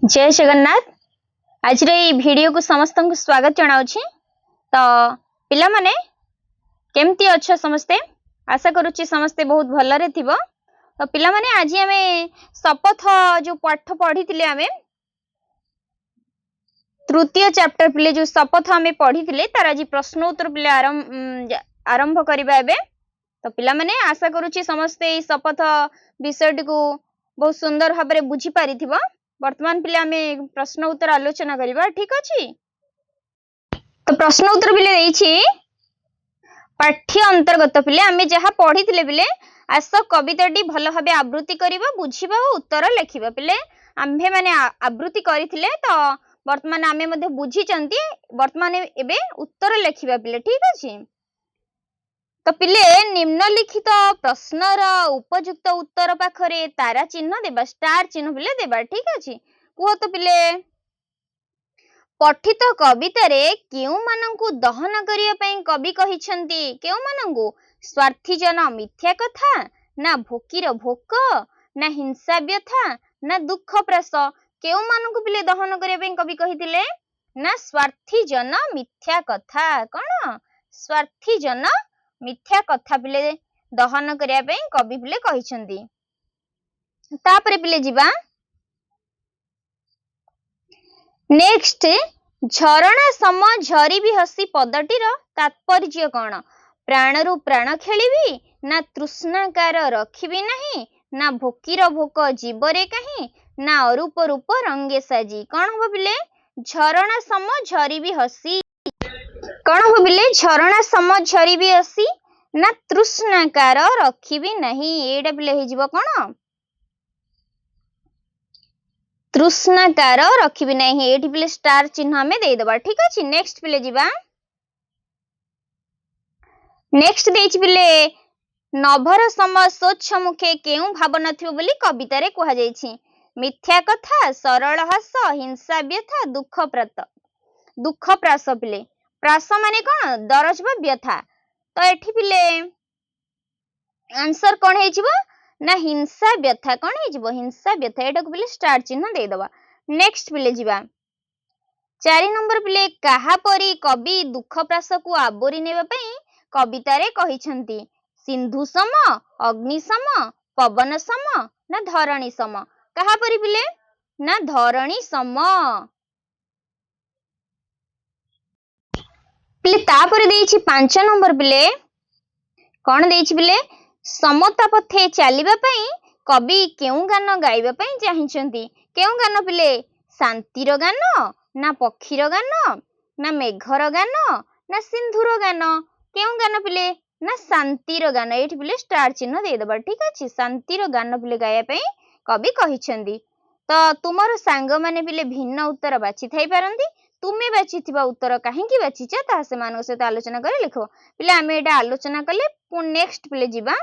जय जगन्नाथ। आज वीडियो को समस्त को स्वागत जनाऊँ। तो पिला माने केमती अच्छा समस्ते आशा करुच्ची समस्ते बहुत भलरे थिबो। तो पिला माने आज आमे शपथ जो पाठ पढ़ी थिले आमे तृतीय चैप्टर पिले जो शपथ आमे पढ़ी थिले तार आज प्रश्न उत्तर पिले आरंभ करिबा एबे। तो पिला माने आशा करुच्ची समस्ते ई शपथ विषय को बहुत सुंदर भाव में बुझी पारि थिबो। वर्तमान पिले आमे प्रश्न उत्तर आलोचना करिबा। ठीक अछि। तो प्रश्न उत्तर पिले देइछि पाठ्य अंतर्गत पिले आमे जहा पढ़ी थिले पिले आस कविताटी भल भाबे आवृत्ति करिबा बुझिबा और उत्तर लिखिबा। पिले आम्भे माने आवृत्ति करिथिले तो वर्तमान आमे मध्ये बुझी चंती वर्तमान एबे उत्तर लिखिबा पिले। ठीक अछि। तो पिले निम्नलिखित प्रश्नर उपयुक्त उत्तर पाखरे तारा चिन्ह देबा स्टार चिन्ह पिले देबा। ठीक अछि। कुह तो पिले पठित कवितारे केउ मानंकु दहन करिया पई कवि कहिसंती केउ मानंकु स्वार्थी जन मिथ्या कथा ना भोकीर भोक ना हिंसा व्यथा ना दुख प्रस केउ मानंकु पिले दहन करिया पई कवि कहिथिले ना स्वार्थी जन मिथ्या कथा। कोन स्वार्थी जन मिथ्या कथा पिले दहन करिया पई कवि पिले कहिसंती। तापरे पिले जिबा नेक्स्ट झरणा सम झरी भी हसी पदटीर तात्पर्य कौन। प्राणरु प्राण खेलिबी ना तृष्णाकार रखिबी नहीं ना भोकीर भोक जीवरे कहीं ना अरूप रूप रंगे साजी। कौन हो बिले झरणा सम झरी भी हसी। कौन हो बिले झरणा सम झरी भी हसी ना तृष्णाकार रखिबी नहीं। एटा बिले हे जिवो कौन तृष्णाकार रखिबी नहीं। एठी पिले स्टार चिन्ह हमें दे दबा। ठीक अछि। नेक्स्ट पिले जिबा नेक्स्ट देछि पिले नभर सम स्वच्छ मुखे केउ भाव नथिबो बोली कविता रे कहा जायछि। मिथ्या कथा सरल हस हिंसा व्यथा दुख प्रत दुख प्रास पिले प्रास माने कोन दरज बा व्यथा। तो एठी पिले आंसर कोन हे जिवो ना हिंसा व्यथा। कौन हे जिवो हिंसा व्यथा। एटा को पिले स्टार चिन्ह दे दबा। नेक्स्ट पिले जिबा 4 नंबर पिले कहा परी कवि दुख प्रास को आबोरी नेबा पई कविता रे कहिसंती। सिंधु सम अग्नि सम पवन सम ना धरणी सम। कहा परी पिले ना धरणी सम। पिले तापरे देछि 5 नंबर पिले कोन देछि पिले समता पथे चलिबा पई कवि केउ गान गाइबा पई चाहिचंती। केउ गान पिले शांतिर गान ना पक्षीर गान ना मेघर गान ना सिंधुर गान। केउ गान पिले ना शांतिर गान। एठी पिले स्टार चिन्ह दे दबा। ठीक अछि। शांतिर गान पिले गाया पई कवि कहिचंती। तो तुमर सांग माने पिले भिन्न उत्तर बाछि थाई पारंती। तुमे बाछिथिबा उत्तर काहेकि बाछिछ ता से मानक सहित आलोचना करे लिखो। पिले आमे एटा आलोचना कले नेक्स्ट पिले जिबा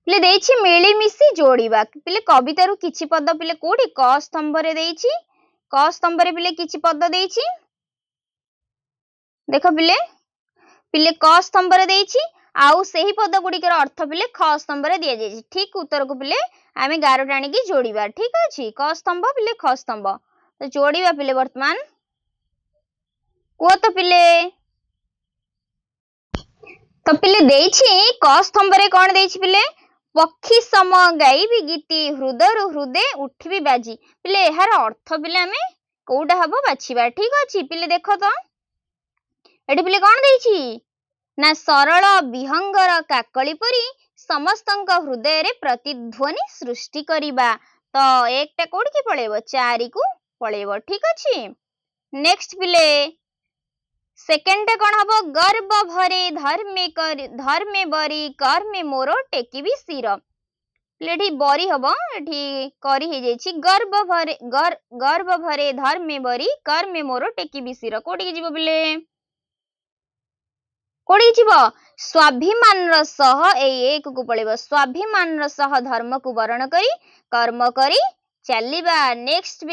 पिले देछि मिली मिसी जोड़ीबा। पिले कविता रु किछि पद पिले कोडी क स्तंभ रे देछि। क स्तंभ रे पिले किछि पद देछि देखो पिले पिले क स्तंभ रे देछि आउ सेही पद गुडी कर अर्थ पिले ख स्तंभ रे दिया जायछि। ठीक उत्तर को पिले आमे गारो टाणी की जोड़ीबा। ठीक अछि। क स्तंभ पिले ख स्तंभ तो जोड़ीबा पिले वर्तमान को तो पिले देछि क स्तंभ रे कोन देछि पिले पक्षी सम गाइबी गीति हृदय हृदय उठबी बाजी। पिले एहार अर्थ पिले आमे कोउडा हबो बाछिबा। ठीक अछि। पिले देखो तो एठी पिले कोन देछि ना सरल विहंगर काकली परी समस्तंक हृदय रे प्रतिध्वनि सृष्टि करिबा। तो एकटा कोड की पळेबो 4 को पळेबो। ठीक अछि। नेक्स्ट पिले सेकेंड टा कोन हबो गर्व भरे धर्मे बरी कर्मे मोर टेकी भी सिर। लेठी बरी हबो एठी करी हे जेछि गर्व भरे धर्मे बरी कर्मे मोर टेकी भी सिर। कोडी के जिवो बिले कोडी जिवो स्वाभिमान र सह एक को पळेबो। स्वाभिमान र सह धर्म को वर्ण करी कर्म करी चलीबा। नेक्स्ट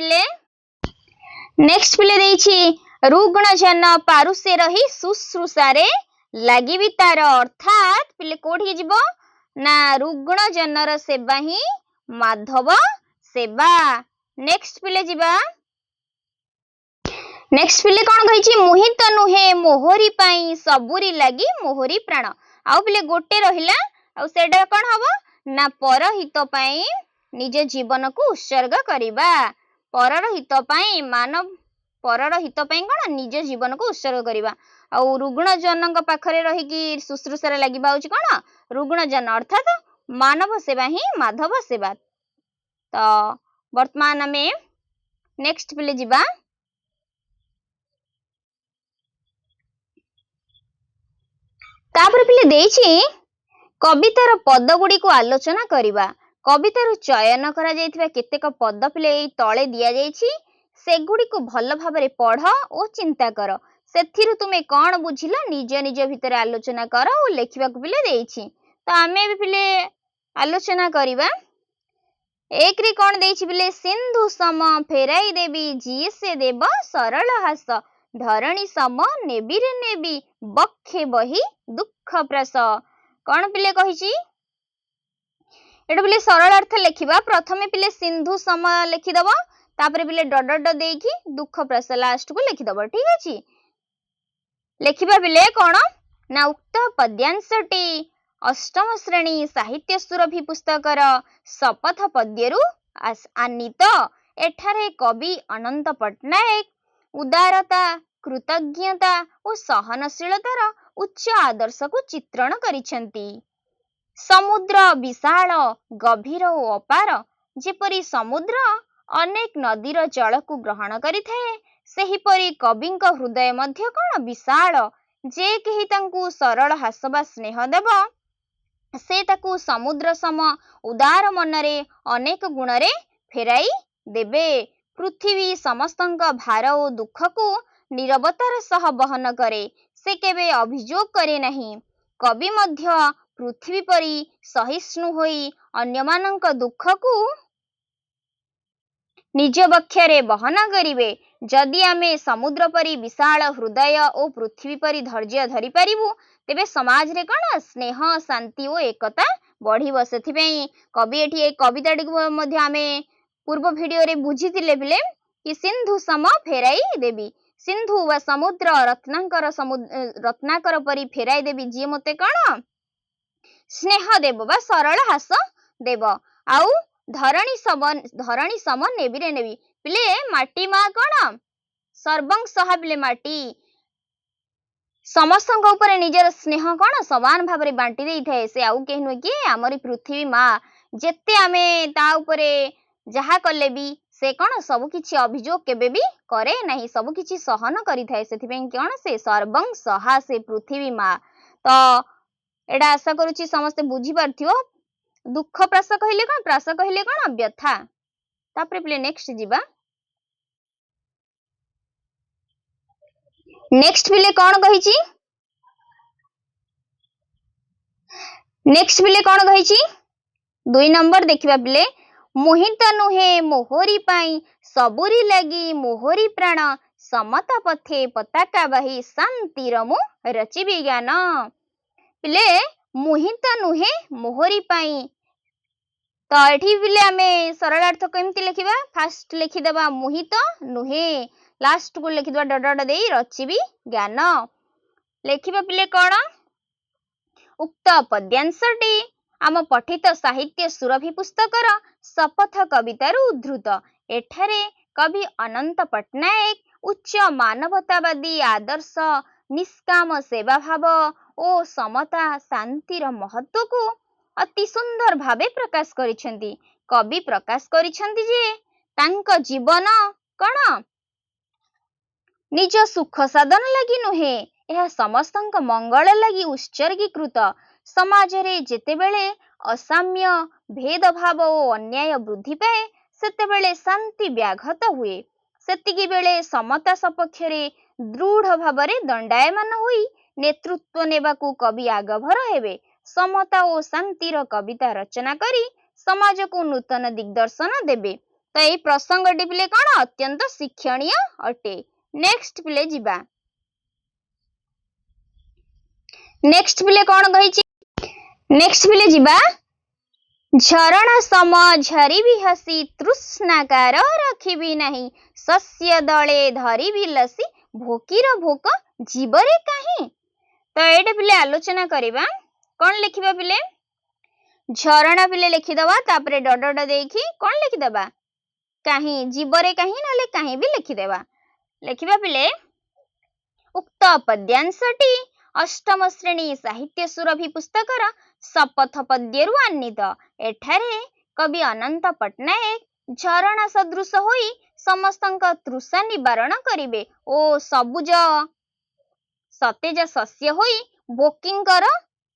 पिले देछि रुग्ण जन पारुसे रही शुश्रूषारे लागिबी तार। अर्थात पिले कोठी जिवो ना रुग्ण जनर सेवा ही माधव सेवा। नेक्स्ट पिले जिबा नेक्स्ट पिले कौन कही मुहित नुहे मोहरी पाई सबुरी लगी मोहरी प्राण आउ पिले गोटे रहिला आउ सेडा कौन हबो ना परहित पाई निज जीवन को उत्सर्ग करिबा परर हित पाई मानव परर हित पाई कौन निज जीवन को उत्सर्ग करिबा आउ रुग्ण जनक पाखरे रहिकी शुश्रूषारे लागिबा होची कौन रुग्ण जन अर्थात मानव सेवा ही माधव सेवा। तो वर्तमान में नेक्स्ट पिले जिबा तापर पिले देछि कवितार पद गुडी को आलोचना करिबा कवितार चयन करा जायथिबा केतेक पद पिले एई तळे दिया जायछि सेगुडी को भल भाबरे पढ़ ओ चिंता कर सेथिरु तुमे कोन बुझिला निज निज भितर आलोचना कर ओ लेखिबा को पिले देछि। तो आमे भी पिले आलोचना करिबा एक रे कोन देछि पिले सिंधु सम फेराई देवी जी से देव सरल हास धरणी सम नेबी रे नेबी बखे बही दुख प्रस कौन पिले कहिछि एटा पिले सरल अर्थ लेखिबा प्रथमे पिले सिंधु सम लिखिदबो तापर पिले डड ड देकी दुख प्रस लास्ट को लिखिदबो ठीक अछि। लेखिबा पिले कोन ना उक्त पद्यांशटी अष्टम श्रेणी साहित्य सुरभि पुस्तकर शपथ पद्यरु आनीत एठारे कवि अनंत पट्टनायक उदारता कृतज्ञता और सहनशीलतार उच्च आदर्श को चित्रण करिसेंती। समुद्र विशाल गभीर और अपार जेपरी समुद्र अनेक नदीर जल को ग्रहण करिथाए सेहिपरि कविंक हृदय मध्य कोन विशाल जे केहि तांकु सरल हास बा स्नेह देव से ताकू समुद्र सम उदार मनरे अनेक गुणरे फेराई देबे पृथ्वी समस्तंक भार और दुख को निरवतार सह बहन करे से केबे अभियोग करे नहीं कवि मध्य पृथ्वी परी सहिष्णु होई अन्यमानंक दुख को निज बक्षरे बहन करिवे जदि आमे समुद्र परी विशाल हृदय और पृथ्वी परी धैर्य धरि पारिबु तेबे समाज रे कोन स्नेह शांति और एकता बढ़िबो सेथिबेई कवि एठी एक कविताटी को मध्य आमे पूर्व वीडियो रे बुझितिले बिले कि सिंधु सम फेराई देवी सिंधु व समुद्र रत्नाकर परी फेराई देवी जी मते कोन स्नेह देव बा सरल हास देव आउ धरणी सम नेबी रे नेबी पिले माटी मा कोन सर्वं सहा पिले माटी समस्तक ऊपर निजर स्नेह कोन समान भाव रे बांटी देई थाए से आउ केहि नुए कि हमरी पृथ्वी माँ जेते आमे ता ऊपरे जहा कले भी से कोन सब किछि अभियोग केबे भी करे नहीं सब किछि सहन करि थाए सेथिबें कोन से सर्वं सहा से पृथ्वी माँ। तो एडा आशा करूछि समस्त बुझी पारथियो दुख प्रास कहले कोन व्यथा तापरे प्ले नेक्स्ट जिबा नेक्स्ट पिले कौन कहिछि नेक्स्ट पिले कौन कहिछि 2 नंबर देखिबा पिले मोहित नुहे मोहरी पाई सबुरी लगी मोहरी प्राण समता पथे पताका बही शांति रमु रचि विज्ञान पिले मोहित नुहे मोहरी पाई तो एठी पिले आमे सरल अर्थ केमति लिखिबा फास्ट लिखि देबा मोहित नुहे लास्ट को लिखि देबा डड दे रचिबी ज्ञान लिखिबा पिले कोन उक्त पद्यांशटी आम पठित साहित्य सुरभि पुस्तकर शपथ कवितारू उद्धृत एठारे कवि अनंत पट्टनायक उच्च मानवतावादी आदर्श निष्काम सेवा भाव और समता शांतिर महत्व को अति सुंदर भावे प्रकाश करिसेंती। कवि प्रकाश करिसेंती जे तांक जीवन कोन निज सुख साधन लगी नुहे यह समस्तंक मंगल लगी उत्सर्गीकृत समाज रे जेतेबेले असाम्य भेदभाव और अन्याय वृद्धि पाए सेतेबेले शांति व्याघत हुए सेतिकी बेले समता सपक्ष रे दृढ़ भावरे दंडायमान होई नेतृत्व नेबाकू कवि आगभर हेबे समता और शांतिर कविता रचना करी समाज को नूतन दिग्दर्शन देबे। तो यही प्रसंगटी पिले कोन अत्यंत शिक्षणीय अटे। नेक्स्ट पिले जिबा नेक्स्ट पिले कोन कहिछि नेक्स्ट पिले जिबा ଝରଣା ସମ ଝରିବି ହସି ତୃଷ୍ଣାକାର ରଖିବି ନାହିଁ ଶସ୍ୟ ଦଳେ ଧରିବି ଲସି ଭୋକିର ଭୋକ ଜୀବରେ କାହିଁ। ତ ଏଇଟା ପିଲେ ଆଲୋଚନା କରିବା। କଣ ଲେଖିବା ପିଲେ? ଝରଣା ପିଲେ ଲେଖିଦବା, ତାପରେ ଡଡ ଦେଇକି କଣ ଲେଖିଦବା? କାହିଁ, ଜୀବରେ କାହିଁ ନହେଲେ କାହିଁ ବି ଲେଖିଦେବା। ଲେଖିବା ପିଲେ, ଉକ୍ତ ପଦ୍ୟାଂଶଟି ଅଷ୍ଟମ ଶ୍ରେଣୀ ସାହିତ୍ୟ ସୁରଭି ପୁସ୍ତକର ଶପଥ ପଦ୍ୟରୁ ଆନିତ। ଏଠାରେ କବି ଅନନ୍ତ ପଟ୍ଟନାୟକ ଝରଣା ସଦୃଶ ହୋଇ ସମସ୍ତଙ୍କ ତୃଷା ନିବାରଣ କରିବେ ଓ ସବୁଜ ସତେଜ ଶସ୍ୟ ହୋଇ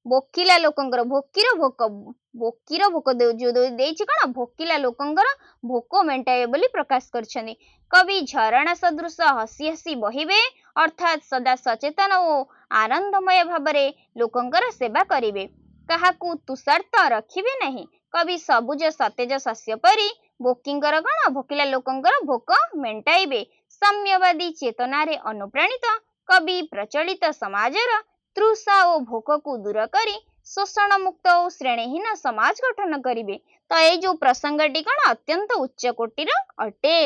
ଭୋକିଲା ଲୋକଙ୍କର ଭୋକିର ଭୋକ ଦେଇଛି କଣ, ଭୋକିଲା ଲୋକଙ୍କର ଭୋକ ମେଣ୍ଟାଇବେ ବୋଲି ପ୍ରକାଶ କରିଛନ୍ତି। କବି ଝରଣା ସଦୃଶ ହସି ହସି ବହିବେ ଅର୍ଥାତ୍ ସଦା ସଚେତନ ଓ ଆନନ୍ଦମୟ ଭାବରେ ଲୋକଙ୍କର ସେବା କରିବେ, କାହାକୁ ତୁଷାର୍ତ ରଖିବେ ନାହିଁ। କବି ସବୁଜ ସତେଜ ଶସ୍ୟ ପରି ଭୋକିଲା ଲୋକଙ୍କର ଭୋକ ମେଣ୍ଟାଇବେ। ସାମ୍ୟବାଦୀ ଚେତନାରେ ଅନୁପ୍ରାଣିତ କବି ପ୍ରଚଳିତ ସମାଜର ତୃଷା ଓ ଭୋକକୁ ଦୂର କରି ଶୋଷଣ ମୁକ୍ତ ଓ ଶ୍ରେଣୀହୀନ ସମାଜ ଗଠନ କରିବେ। ତ ଏଇ ଯୋଉ ପ୍ରସଙ୍ଗଟି କଣ, ଅତ୍ୟନ୍ତ ଉଚ୍ଚ କୋଟିର ଅଟେ।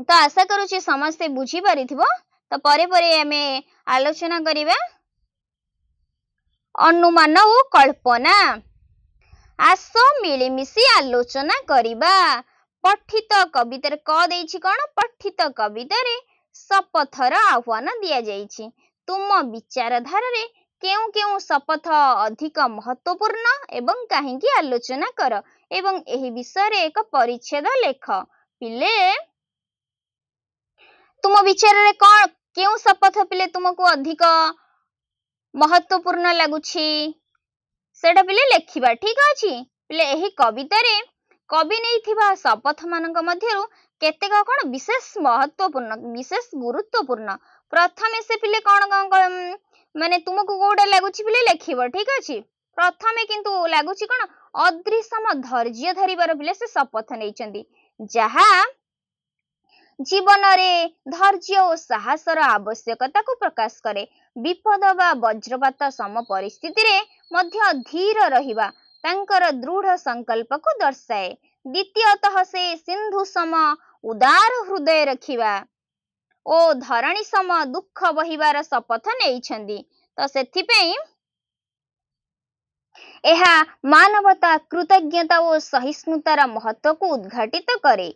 ତ ଆଶା କରୁଛି ସମସ୍ତେ ବୁଝିପାରିଥିବ। ତ ପରେ ଆମେ ଆଲୋଚନା କରିବା ଅନୁମାନ ଓ କଳ୍ପନା। ଆସ ମିଳିମିଶି ଆଲୋଚନା କରିବା। ପଠିତ କବିତାରେ କ ଦେଇଛି କଣ, ପଠିତ କବିତାରେ ଶପଥର ଆହ୍ୱାନ ଦିଆଯାଇଛି। ତୁମ ବିଚାରଧାରାରେ କେଉଁ କେଉଁ ଶପଥ ଅଧିକ ମହତ୍ୱପୂର୍ଣ୍ଣ ଏବଂ କାହିଁକି ଆଲୋଚନା କର ଏବଂ ଏହି ବିଷୟରେ ଏକ ପରିଚ୍ଛେଦ ଲେଖ। ପିଲେ, ତୁମ ବିଚାରରେ କେଉଁ ଶପଥ ପିଲେ ତୁମକୁ ଅଧିକ ମହତ୍ୱପୂର୍ଣ୍ଣ ଲାଗୁଛି ସେଟା ପିଲେ ଲେଖିବା। ଠିକ ଅଛି ପିଲେ, ଏହି କବିତାରେ କବି ନେଇଥିବା ଶପଥ ମାନଙ୍କ ମଧ୍ୟରୁ କେତେକ କଣ ବିଶେଷ ମହତ୍ୱପୂର୍ଣ୍ଣ, ବିଶେଷ ଗୁରୁତ୍ୱପୂର୍ଣ୍ଣ। ପ୍ରଥମେ ସେ ପିଲେ କଣ ମାନେ ତୁମକୁ କୋଉଟା ଲାଗୁଛି ପିଲେ ଲେଖିବ। ଠିକ ଅଛି, ପ୍ରଥମେ କିନ୍ତୁ ଲାଗୁଛି କଣ, ଅଦ୍ରିସମ ଧୈର୍ଯ୍ୟ ଧରିବାର ପିଲେ ସେ ଶପଥ ନେଇଛନ୍ତି, ଯାହା ଜୀବନରେ ଧୈର୍ଯ୍ୟ ଓ ସାହସର ଆବଶ୍ୟକତାକୁ ପ୍ରକାଶ କରେ। ବିପଦ ବା ବଜ୍ରପାତ ସମ ପରିସ୍ଥିତିରେ ମଧ୍ୟ ଧୀର ରହିବା ତାଙ୍କର ଦୃଢ ସଂକଳ୍ପକୁ ଦର୍ଶାଏ। ଦ୍ୱିତୀୟତଃ ସେ ସିନ୍ଧୁ ସମ ଉଦାର ହୃଦୟ ରଖିବା ଓ ଧରଣୀ ସମ ଦୁଃଖ ବହିବାର ଶପଥ ନେଇଛନ୍ତି। ତ ସେଥିପାଇଁ ଏହା ମାନବତା, କୃତଜ୍ଞତା ଓ ସହିଷ୍ଣୁତାର ମହତ୍ୱକୁ ଉଦ୍ଘାଟିତ କରେ।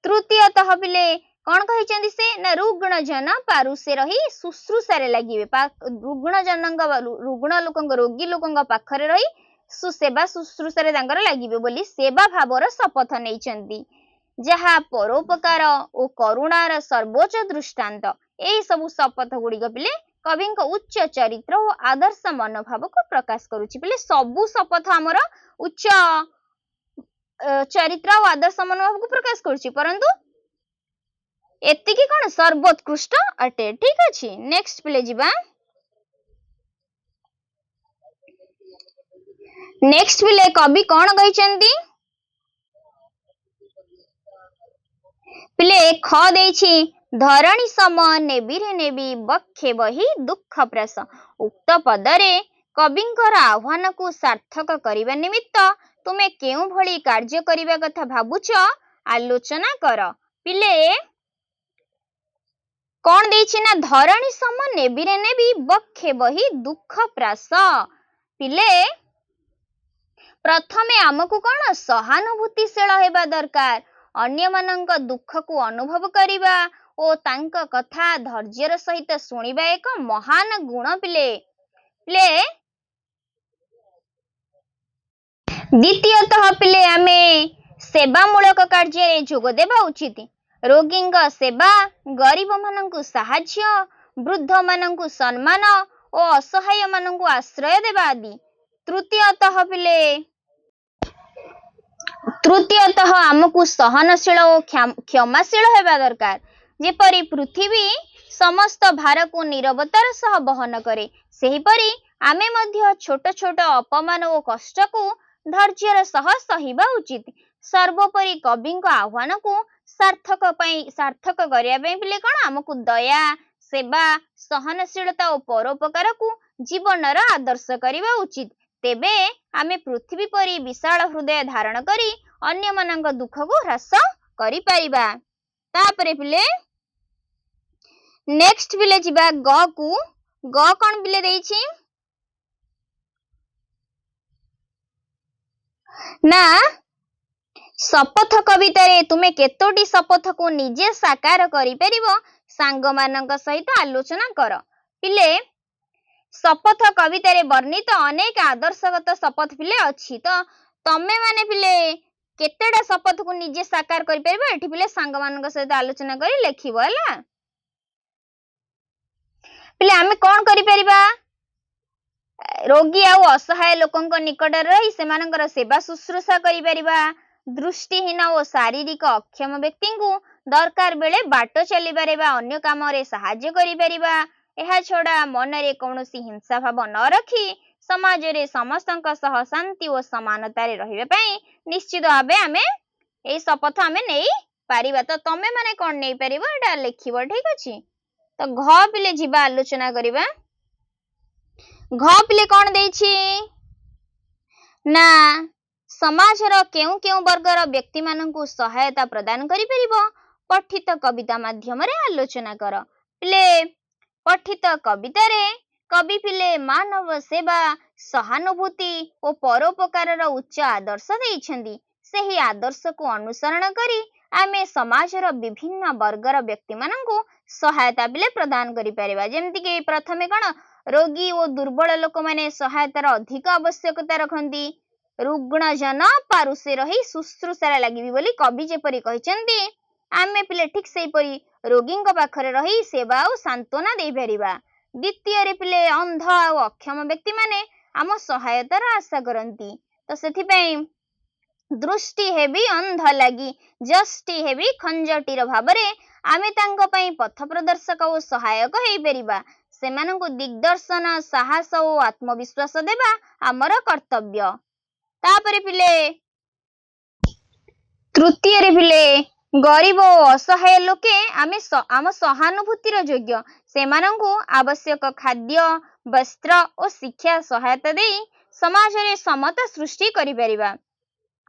ତୃତୀୟତଃ ପିଲେ କଣ କହିଛନ୍ତି ସେ ନା, ରୁଗ୍ଣ ଜନ ପାରୁଷେ ରହି ଶୁଶ୍ରୂଷାରେ ଲାଗିବେ। ରୁଗ୍ଣ ଲୋକଙ୍କ, ରୋଗୀ ଲୋକଙ୍କ ପାଖରେ ରହି ସେବା ଶୁଶ୍ରୂଷାରେ ତାଙ୍କର ଲାଗିବେ ବୋଲି ସେବା ଭାବର ଶପଥ ନେଇଛନ୍ତି, ଯାହା ପରୋପକାର ଓ କରୁଣାର ସର୍ବୋଚ୍ଚ ଦୃଷ୍ଟାନ୍ତ। ଏହି ସବୁ ଶପଥ ଗୁଡିକ ପିଲେ କବିଙ୍କ ଉଚ୍ଚ ଚରିତ୍ର ଓ ଆଦର୍ଶ ମନୋଭାବକୁ ପ୍ରକାଶ କରୁଛି। ପିଲେ ସବୁ ଶପଥ ଆମର ଉଚ୍ଚ ଚରିତ୍ର ଓ ଆଦର୍ଶ ମନୋଭାବକୁ ପ୍ରକାଶ କରୁଛି, ପରନ୍ତୁ ଏତିକି କଣ ସର୍ବୋତ୍କୃଷ୍ଟ ଅଟେ। ଠିକ ଅଛି, ନେକ୍ସଟ ପିଲେ ଯିବା। ନେକ୍ସଟ ପିଲେ କବି କଣ କହିଛନ୍ତି ପିଲେ, ଖ ଦେଇଛି ଧରଣୀ ସମ ନେବିରେ ନେବି ବକ୍ଷେ ବହି ଦୁଃଖ ପ୍ରାସ। ଉକ୍ତ ପଦରେ କବିଙ୍କର ଆହ୍ୱାନକୁ ସାର୍ଥକ କରିବା ନିମିତ୍ତ ତୁମେ କେଉଁ ଭଳି କାର୍ଯ୍ୟ କରିବା କଥା ଭାବୁଛ ଆଲୋଚନା କର। ପିଲେ କଣ ଦେଇଛି ନା, ଧରଣୀ ସମ ନେବିରେ ନେବି ବକ୍ଷେ ବହି ଦୁଃଖ ପ୍ରାସ। ପିଲେ ପ୍ରଥମେ ଆମକୁ କଣ, ସହାନୁଭୂତିଶୀଳ ହେବା ଦରକାର। ଅନ୍ୟମାନଙ୍କ ଦୁଃଖକୁ ଅନୁଭବ କରିବା ଓ ତାଙ୍କ କଥା ଧୈର୍ଯ୍ୟର ସହିତ ଶୁଣିବା ଏକ ମହାନ ଗୁଣ। ପିଲେ ଦ୍ୱିତୀୟତଃ ପିଲେ ଆମେ ସେବାମୂଳକ କାର୍ଯ୍ୟରେ ଯୋଗ ଦେବା ଉଚିତ। ରୋଗୀଙ୍କ ସେବା, ଗରିବମାନଙ୍କୁ ସାହାଯ୍ୟ, ବୃଦ୍ଧମାନଙ୍କୁ ସମ୍ମାନ ଓ ଅସହାୟମାନଙ୍କୁ ଆଶ୍ରୟ ଦେବା ଆଦି। ତୃତୀୟତଃ ଆମକୁ ସହନଶୀଳ ଓ କ୍ଷମାଶୀଳ ହେବା ଦରକାର। ଯେପରି ପୃଥିବୀ ସମସ୍ତ ଭାରକୁ ନିରବତାର ସହ ବହନ କରେ, ସେହିପରି ଆମେ ମଧ୍ୟ ଛୋଟ ଛୋଟ ଅପମାନ ଓ କଷ୍ଟକୁ ଧୈର୍ଯ୍ୟର ସହ ସହିବା ଉଚିତ। ସର୍ବୋପରି କବିଙ୍କ ଆହ୍ୱାନକୁ ସାର୍ଥକ କରିବା ପାଇଁ ପିଲେ କଣ, ଆମକୁ ଦୟା, ସେବା, ସହନଶୀଳତା ଓ ପରୋପକାରକୁ ଜୀବନର ଆଦର୍ଶ କରିବା ଉଚିତ। तेबे आमे पृथ्वी परी विशाल हृदय धारण करी अन्य मानक दुख को ह्रास करि परिबा। तापरे पिले नेक्स्ट पिले जिबा ग को। ग कोन पिले देइछि ना शपथ कवितारे तुमे केतोटी शपथ को निजे साकार करि परिबो सांग मानक सहित आलोचना कर। पिले शपथ कवितारे वर्णित अनेक आदर्शगत शपथ पिले अछि तो तमे माने पिले केतेटा शपथ को निजे साकार करि परिबो एठी पिले सांग मानक सहित आलोचना करी लेखिबो हला। पिले आमे कोन करि परिबा रोगी आउ असहाय लोकंक निकट रही सेमानकर सेवा शुश्रूषा करि परिबा। दृष्टिहीन और शारीरिक अक्षम व्यक्ति को दरकार बेले बाट चलीबारे बा अन्य काम रे सहाय्य करि परिबा। एहा छोड़ा मन रे कौनसी हिंसा भाव न रखी समाज रे समस्तंक सह शांति और समानता रे रहिबे पई निश्चित भाबे आमे ए शपथ आमे नै पारिबा। तो तमे माने कोन नै परिबो एटा लेखिबो ठीक अछि। तो घ पिले जिबा आलोचना करिबा। घ पिले कोन देइछि ना समाजर केउ केउ वर्गर व्यक्ति माननकु सहायता प्रदान करि परिबो पठित कविता माध्यम रे आलोचना कर। पिले पठित कविता रे कवि पिले मानव सेवा सहानुभूति और परोपकार उच्च आदर्श देइछन्दी। सेही आदर्श को अनुसरण करी आमे समाजर विभिन्न वर्गर व्यक्ति माननकु सहायता पिले प्रदान करि परिबा। जेमति कि प्रथमे कोन रोगी और दुर्बल लोक माने सहायतार अधिक आवश्यकता रखन्ती। रुग्ण जन पारुसे रही शुश्रूषा लगिबी बोली कवि जेपरी कहिसंती आमे पिले ठीक सेही परी रोगींक पाखरे रही सेवा और सांत्वना देई परिबा। द्वितीय रे पिले अंध और अक्षम व्यक्ति माने आम सहायतार आशा करंती तो सेथि पई दृष्टि हेबी अंध लगी जष्टि हेबी खंजटीर भाबरे आमे तांको पई पथ प्रदर्शक और सहायक हेई परिबा। सेमानंकु दिग्दर्शन साहस और आत्मविश्वास देबा हमर कर्तव्य। तापरे पिले तृतीय रे पिले गरीब और असहाय लोके आम सहानुभूतिर योग्य सेमानंकु आवश्यक खाद्य वस्त्र और शिक्षा सहायता देई समाज रे समता सृष्टि करि परिबा।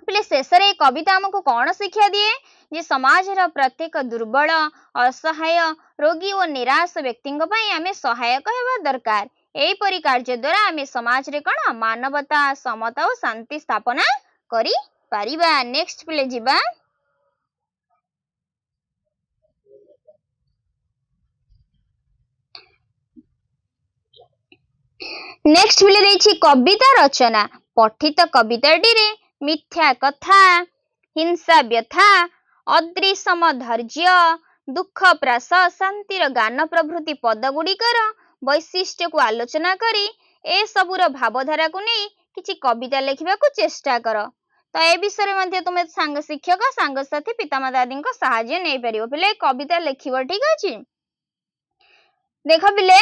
पिले शेष रे कविता हमको कोन शिक्षा दिए जे समाजर प्रत्येक दुर्बल असहाय रोगी और निराश व्यक्तिंक पई आमे सहायक हेबा दरकार। एई परि कार्य द्वारा आमे समाज रे कोन मानवता समता और शांति स्थापना करि परिबा। नेक्स्ट पिले जिबा। नेक्स्ट पिले देछि कविता रचना। पठित कविताटी रे मिथ्या कथा हिंसा व्यथा अदृश्यम धैर्य दुख प्रास शांतिर गान प्रभृति पद गुड़िकर वैशिष्ट्य को आलोचना करी ए सबुर भावधारा को नहीं किछि कविता लेखिबा को चेष्टा कर। तो ए विषय मध्ये तुमे सांग शिक्षक सांग साथी पितामाता आदि को सहाय्य नै परिबो। पिले कविता लेखिबो ठीक अछि। देखो पिले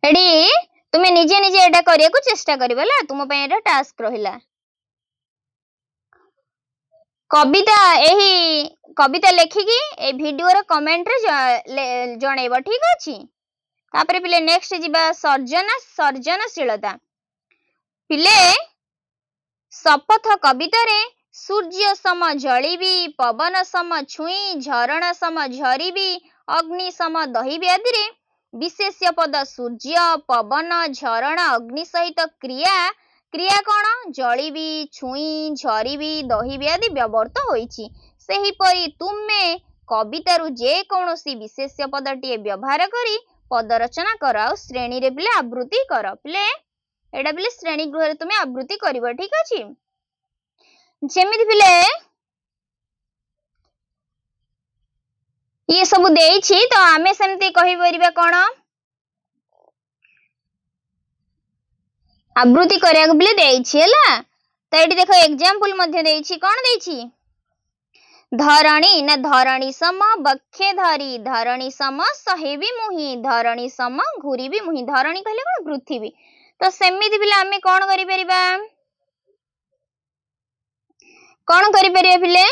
एडी तुमे निजे निजे एटा करिया को चेष्टा करिबला तुम पय एटा टास्क रहिला। कविता एही कविता लेखिकी ए वीडियो रे कमेंट रे जणैबो ठीक अछि। तापरे पिले नेक्स्ट जिबा सर्जनशीलता। पिले शपथ कविता रे सूर्य सम जळिबी पवन सम छुई झरणा सम झरिबी अग्नि सम दहिबी आदि रे विशेष्य पद सूर्य पवन झरणा अग्नि सहित क्रिया क्रिया कोन जळिबी छुई झरिबी दहिबी आदि व्यवहृत होईछि। सेही परी तुमे कवितारु जे कोनोसी विशेष्य पदटी व्यवहार करी पद रचना कर आ श्रेणी रे पिले आवृत्ति कर। पिले एडा पिले श्रेणी गृह रे तुमे आवृत्ति करिवो ठीक अछि। जेमिति पिले ये सब देइछि तो आमे सेमति कहि परिबा कोन आवृत्ति करिया पिले देइछि हला। तो एटी देखो एग्जांपल मध्ये देइछि कोन देइछि धरणी ना धरणी सम बखे धरी धरणी सम सहेबी मुही धरणी सम घुरीबी मुही। धरणी कहले कोन पृथ्वी। तो सेमिति पिले आमे कोन करि परिबा पिले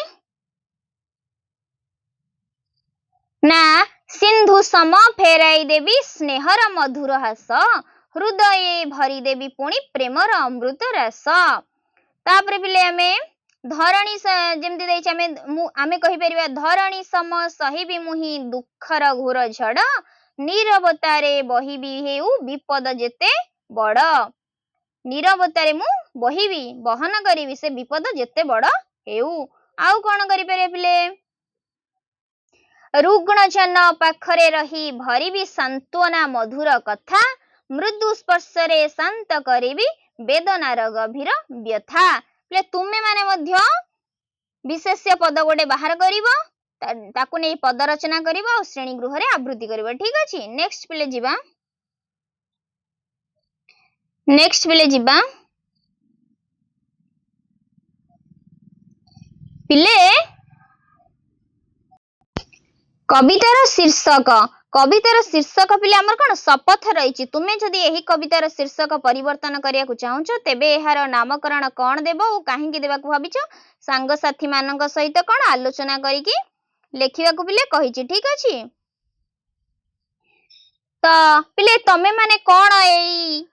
ना सिंधु सम फेराई देवी स्नेहर मधुर हास हृदय भरी देवी पुणी प्रेमर अमृत रस। तापर पिले आमे धरणी जेमती देइछ आमे कहि परिबा धरणी सम सहिबी मुहि दुखर घोर झड़ नीरवतारे बहिबी हेउ विपद जेते बड़। नीरवतारे मु बहिबी बहन करिबी से विपद जेते बड़ हेउ। आउ कोन करि परिबे पिले रुग्ण जन पाखरे रही भरिबी सांत्वना मधुर कथा मृदु स्पर्शरे शांत करिबी वेदनार गभीर व्यथा। पिले तुमे माने मध्य विशेष्य पद गोटे बाहर करिवो ताकू नै पद रचना करिवो और श्रेणी गृह रे आवृत्ति करिवो। ठीक अछि नेक्स्ट पिले जिबा पिले कवितार शीर्षक पिले हमर कोन शपथ रहिछि। तुमे जदि एही कवितार शीर्षक परिवर्तन करिया को चाहूछ तेबे एहार नामकरण कोन देबो ओ काहे कि देबा को भाबिछ सांग साथी मानक सहित कोन आलोचना करी कि लेखिबा को पिले कहिछि। ठीक अछि तो पिले तमे माने कोन एई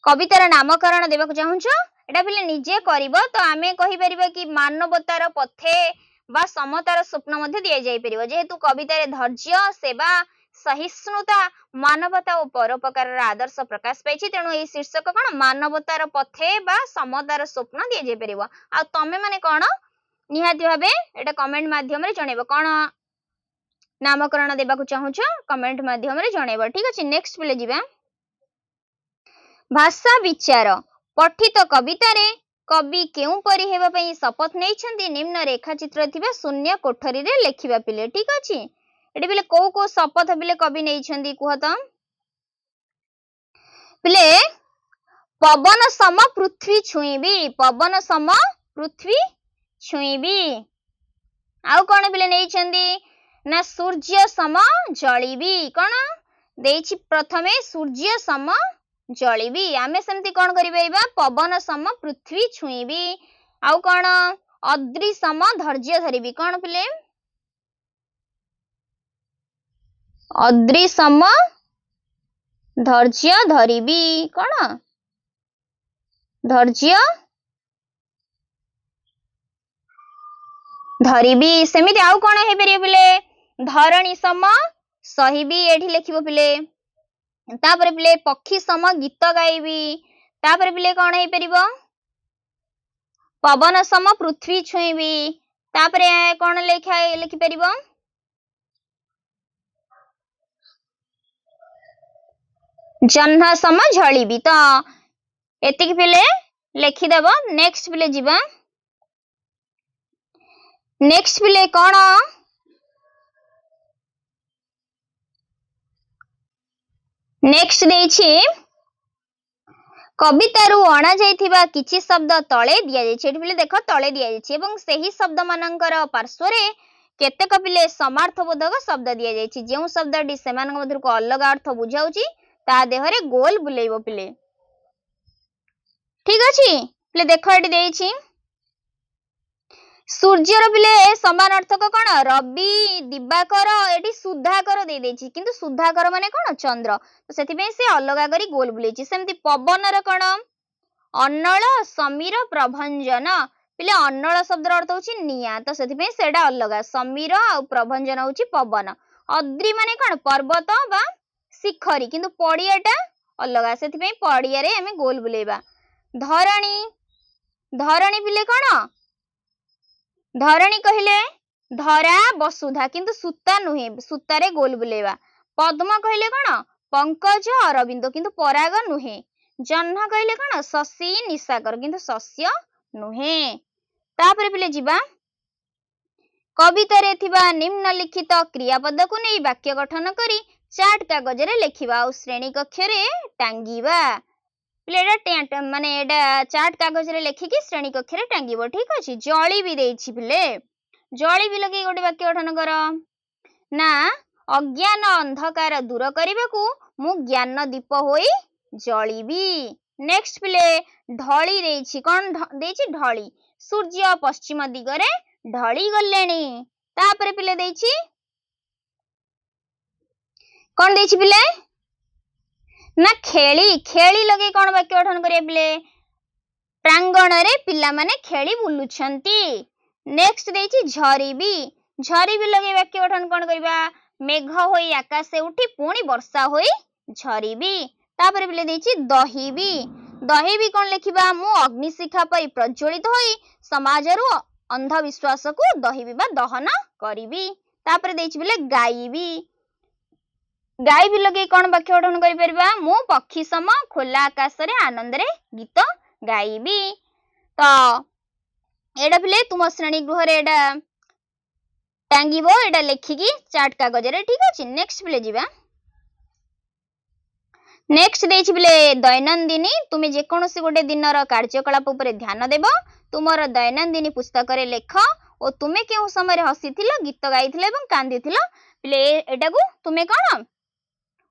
कवितार नामकरण देबा को चाहूछ एटा पिले निजे करिवो। तो आमे कहि परिबा कि मानवतार पथे बा समतार स्वप्न मध्ये दिया जाई परिबो जेहेतु कवितारे धैर्य सेवा सहिष्णुता मानवता और परोपकार आदर्श प्रकाश पाइछि तेणु ए शीर्षक कोन मानवतार पथे बा समतार स्वप्न दिया जाई परिबो। आ तमे माने कोन निहाती भाबे एटा कमेंट माध्यम रे जणेबो कोन नामकरण देबा को चाहूछ कमेंट माध्यम रे जणेबो। ठीक अछि नेक्स्ट पिले जिबा भाषा विचार पठित कवितारे कवि केउ परि हेबा पई शपथ नै छथि निम्न रेखा चित्र थिबा शून्य कोठरी रे लेखिबा पिले। ठीक अछि एटी पिले को शपथ पिले कवि नै छथि कुह त पिले पवन सम पृथ्वी छुईबी पवन सम पृथ्वी छुईबी। आउ कोन पिले नै छथि ना सूर्य सम जळीबी कोन देछि प्रथमे सूर्य सम जळीबी आमे सेमती कोन करि परिबा पवन सम पृथ्वी छुईबी। आउ कोन अद्रि सम धैर्य धरिबी कोन पिले अद्रि सम धैर्य धरिबी कोन धैर्य धरिबी। सेमिति आउ कोन हे परिबे पिले धरणी सम सहिबी एठी लेखिबो पिले। तापर पिले पक्षी सम गीत गाइबी तापर पिले कोन हे परिबो पवन सम पृथ्वी छुईबी तापर कोन लेखि परिबो जन्ह सम झळीबी। तो एतिक पिले लेखि देबो। नेक्स्ट पिले जिबा नेक्स्ट पिले कोन नेक्स्ट देछि कवितारू अणा जाइथिबा किछि शब्द तळे दिया जाइछि। एठी पिले देखो तळे दिया जाइछि एवं सेही शब्द मानकर पार्श्वरे केतेक पिले समार्थबोधक शब्द दिया जाइछि जेउ शब्दटी सेमानक मधुर को अलग अर्थ बुझाउछि ता देहरे गोल बुलेइबो पिले। ठीक अछि पिले देखो एठी देइछि सूर्यर पिले समान अर्थक कोन रवि दिवाकर एठी सुधाकर दे देछि किंतु सुधाकर माने कोन चंद्र तो सेति पे से अलगा करी गोल बुलेछि। सेमति पवनर कोन अन्नळ समीर प्रभंजन पिले अन्नळ शब्दर अर्थ होछि निया तो सेति पे सेडा अलगा समीर आ प्रभंजन होछि पवन। अद्रि माने कोन पर्वत बा शिखरी किंतु पडियाटा अलगा सेति पे पडिया रे हमें गोल बुलेबा। धरणी धरणी पिले कोन धरणी कहिले धरा वसुधा किंतु सूता नुहे सूता रे गोल बुलेबा। पद्म कहिले कोन पंकज अरविंद किंतु पराग नुहे। जन्ह कहिले कोन शशि निशाकर किंतु शस्य नुहे। तापर पिले जिबा कविता रे थिबा निम्नलिखित क्रियापद को नै वाक्य गठन करी चार्ट कागज रे लेखिबा और श्रेणी कक्ष रे टांगीबा। पिले एटा माने एटा चार्ट कागज रे लेखि कि श्रेणी कक्ष रे टांगीबो। ठीक अछि जळी भी देछि पिले जळी भी लगे गोटे वाक्य गठन कर ना अज्ञान अंधकार दूर करिबाकू मु ज्ञान दीप होई जळीबी। नेक्स्ट पिले ढळी देछि कोन देछि ढळी सूर्य पश्चिम दिगरे ढळी गलेनी। तापर पिले देछि कौन देछि पिले ना खेली खेली लगे कौन वाक्य गठन करिया पिले प्रांगण रे पिला माने खेली बुलुछंती। नेक्स्ट देछि झरीबी झरीबी लगे वाक्य गठन कौन करिबा मेघ होई आकाश से उठी पुणी वर्षा होई झरीबी। तापर पिले देछि दहीबी दहीबी कौन लिखिबा मु अग्निशिखा परि प्रज्वलित होई समाजरु अंधविश्वास को दहीबी बा दहन करिबी। तापर देछि पिले गाईबी गाईबी लगे कौन वाक्य गठन करि परबा मु पक्षी सम खोला आकाश रे आनंद रे गीत गाईबी। तो एडा पिले तुम श्रेणी गृह रे एडा टांगिबो एडा लेखिकी चार्ट कागज रे ठीक अछि। नेक्स्ट पिले जिबा नेक्स्ट देछि पिले दैनंदिनी तुमे जे कोनोसी गोटे दिनर कार्यकलाप उपरे ध्यान देबो तुमर दैनंदिनी पुस्तक रे लेख ओ तुमे केउ समय हसीथिलो गीत गाइथिलो एवं कांदिथिलो पिले एटा को तुमे कोन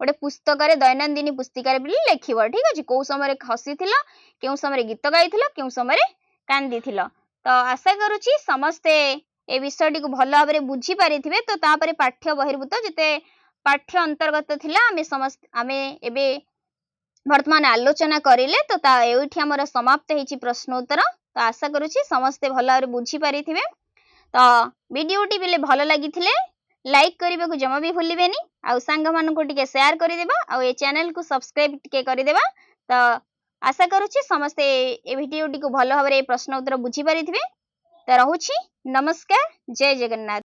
गोटे पुस्तक रे दैनंदिनी पुस्तिका रे पिले लेखिबो ठीक अछि। को समय हसीथिलो केउ समय गीत गाइथिलो केउ समय कांदिथिलो। तो आशा करूची समस्ते ए विषयटी को भल भाबरे बुझी पारिथिबे। तो तापरे पाठ्य बहिर्भूत जते पाठ्य अंतर्गत थिला आमे एबे वर्तमान आलोचना करिले तो ता एठी हमर समाप्त हेची प्रश्नोत्तर। तो आशा करूची समस्ते भल भाबरे बुझी पारिथिबे। तो वीडियोटी बिले भल लागिथिले लाइक करबा को जमा भी भूलिबेनी आउ सांग मान को टिके शेयर करि देबा आउ ए चैनल को सब्सक्राइब टिके करि देबा। तो आशा करूची समस्ते ए वीडियोटी को भल भाबरे प्रश्न उत्तर बुझी पारिथिबे। तो रहूची नमस्कार जय जगन्नाथ।